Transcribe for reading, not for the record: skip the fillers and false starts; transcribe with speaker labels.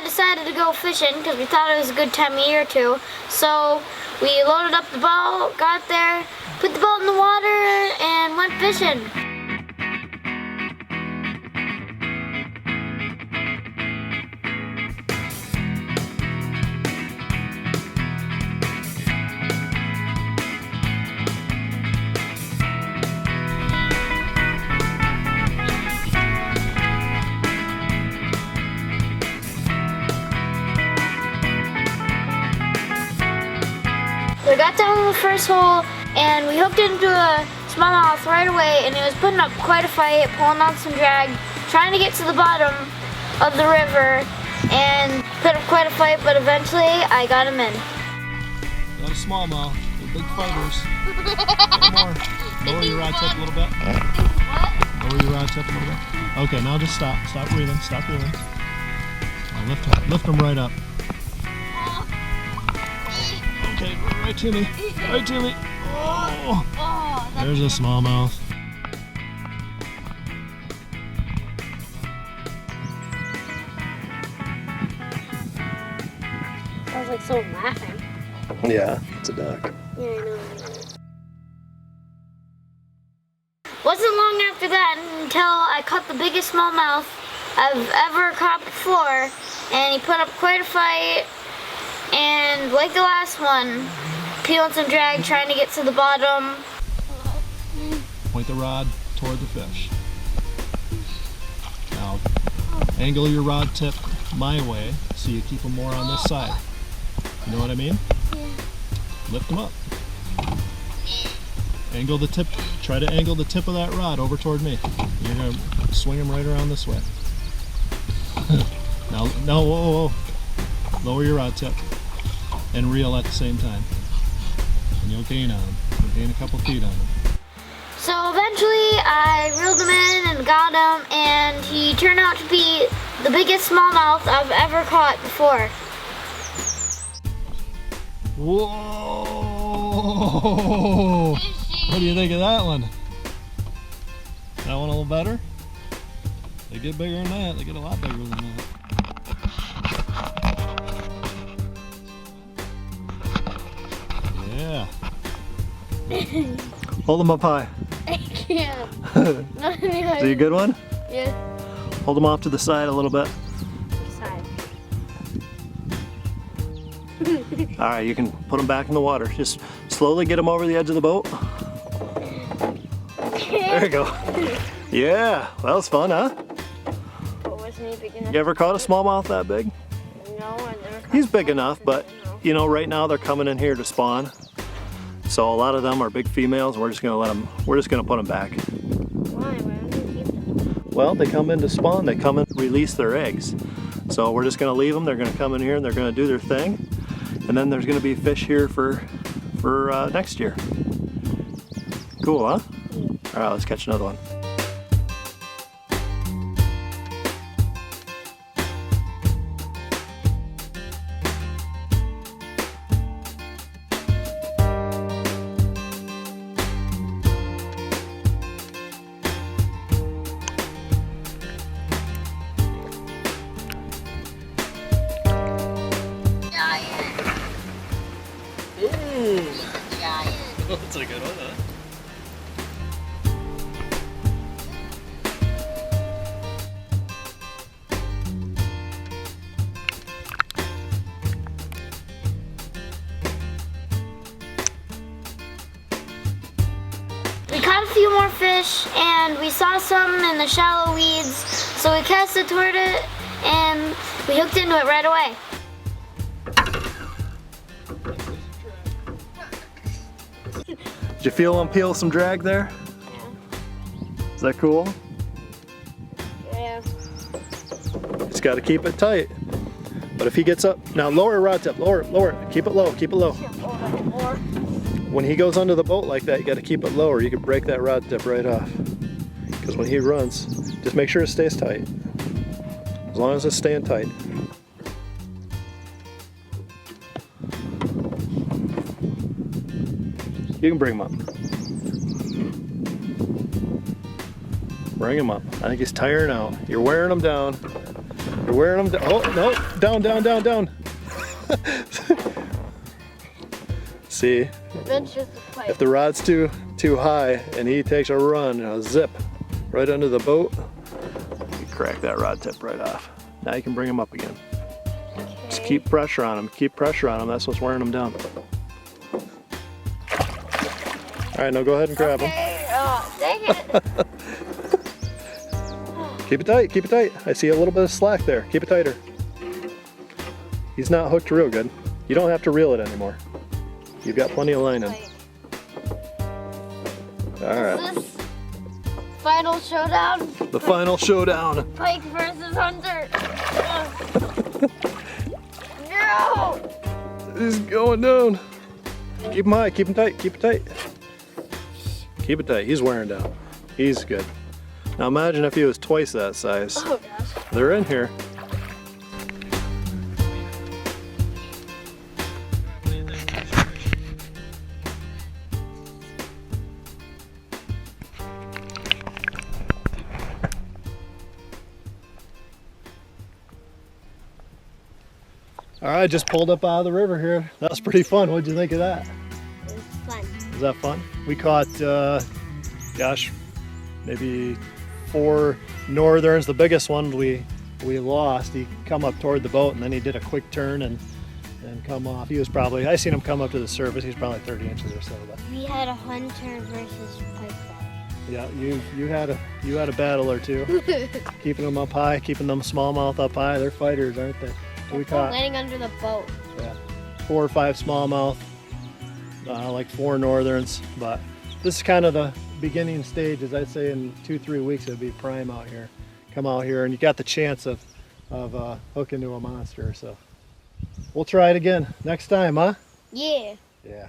Speaker 1: decided to go fishing because we thought it was a good time of year too. So we loaded up the boat, got there, put the boat in the water, and went fishing. We got down to the first hole and we hooked into a smallmouth right away, and it was putting up quite a fight, pulling on some drag, trying to get to the bottom of the river and put up quite a fight, but eventually I got him in.
Speaker 2: Got a smallmouth, they're big fighters. One more. Lower your rod tip a little bit. Lower your rod tip a little bit. Okay, now just stop. Stop breathing. Stop breathing. Now lift them right up. Okay, right to me. Right to me. Oh! There's a smallmouth.
Speaker 1: I was like so laughing.
Speaker 2: Yeah, it's a duck.
Speaker 1: Yeah, I know. Wasn't long after that until I caught the biggest smallmouth I've ever caught before, and he put up quite a fight. And like the last one, peeling some drag, trying to get to the bottom.
Speaker 2: Point the rod toward the fish. Now, angle your rod tip my way so you keep them more on this side. You know what I mean?
Speaker 1: Yeah.
Speaker 2: Lift them up. Angle the tip, try to angle the tip of that rod over toward me. You're going to swing them right around this way. Now, whoa. Lower your rod tip and reel at the same time. And you'll gain on them. You'll gain a couple feet on them.
Speaker 1: So eventually I reeled him in and got him, and he turned out to be the biggest smallmouth I've ever caught before.
Speaker 2: Whoa! What do you think of that one? That one a little better? They get bigger than that. They get a lot bigger than that. Yeah. Hold them up high.
Speaker 1: I can't.
Speaker 2: Is he a good one?
Speaker 1: Yeah.
Speaker 2: Hold them off to the side a little bit.
Speaker 1: Side.
Speaker 2: All right, you can put them back in the water. Just slowly get them over the edge of the boat. There you go. Yeah, that was fun, huh?
Speaker 1: But wasn't he big enough?
Speaker 2: You ever caught a smallmouth that big?
Speaker 1: No, I never caught
Speaker 2: He's big
Speaker 1: one.
Speaker 2: enough, but you know, right now they're coming in here to spawn. So a lot of them are big females. We're just gonna put them back.
Speaker 1: Why? Why don't you keep them?
Speaker 2: Well, they come in to spawn. They come in to release their eggs. So we're just gonna leave them. They're gonna come in here and they're gonna do their thing. And then there's gonna be fish here for next year. Cool, huh? All right, let's catch another one. That's a good one, huh?
Speaker 1: We caught a few more fish, and we saw some in the shallow weeds, so we casted toward it and we hooked into it right away.
Speaker 2: Did you feel him peel some drag there?
Speaker 1: Yeah.
Speaker 2: Is that cool?
Speaker 1: Yeah.
Speaker 2: Just got to keep it tight. But if he gets up, now lower your rod tip, lower it, keep it low, keep it low. When he goes under the boat like that, you got to keep it lower. You can break that rod tip right off. Because when he runs, just make sure it stays tight. As long as it's staying tight. You can bring him up. Bring him up. I think he's tiring out. You're wearing him down. You're wearing them down. Oh, no. Down, down, down, down. See, if the rod's too high and he takes a run, a zip right under the boat, you crack that rod tip right off. Now you can bring him up again.
Speaker 1: Okay.
Speaker 2: Just keep pressure on him. Keep pressure on him. That's what's wearing him down. All right, now go ahead and grab him.
Speaker 1: Oh, dang it.
Speaker 2: Keep it tight. Keep it tight. I see a little bit of slack there. Keep it tighter. He's not hooked real good. You don't have to reel it anymore. You've got plenty of line in. All right.
Speaker 1: Is this final showdown?
Speaker 2: The final showdown.
Speaker 1: Pike versus Hunter. No!
Speaker 2: He's going down. Keep him high. Keep him tight. Keep it tight. Keep it tight. He's wearing down. He's good. Now imagine if he was twice that size.
Speaker 1: Oh gosh.
Speaker 2: They're in here. All right, just pulled up out of the river here. That was pretty fun. What'd you think of that?
Speaker 1: It was fun.
Speaker 2: Was that fun? We caught, gosh, maybe 4 northerns. The biggest one we lost. He come up toward the boat and then he did a quick turn and come off. He was probably, I seen him come up to the surface. He's probably 30 inches or so. But
Speaker 1: We had a hunter versus pike battle.
Speaker 2: yeah, you had a battle or two. Keeping them up high, keeping them smallmouth up high. They're fighters, aren't they? We caught
Speaker 1: landing under the boat.
Speaker 2: yeah, 4 or 5 smallmouth, like 4 northerns. But this is kind of the beginning stages. I'd say in 2-3 weeks it'd be prime out here. Come out here and you got the chance of hooking to a monster. So we'll try it again next time, huh?
Speaker 1: Yeah.
Speaker 2: Yeah.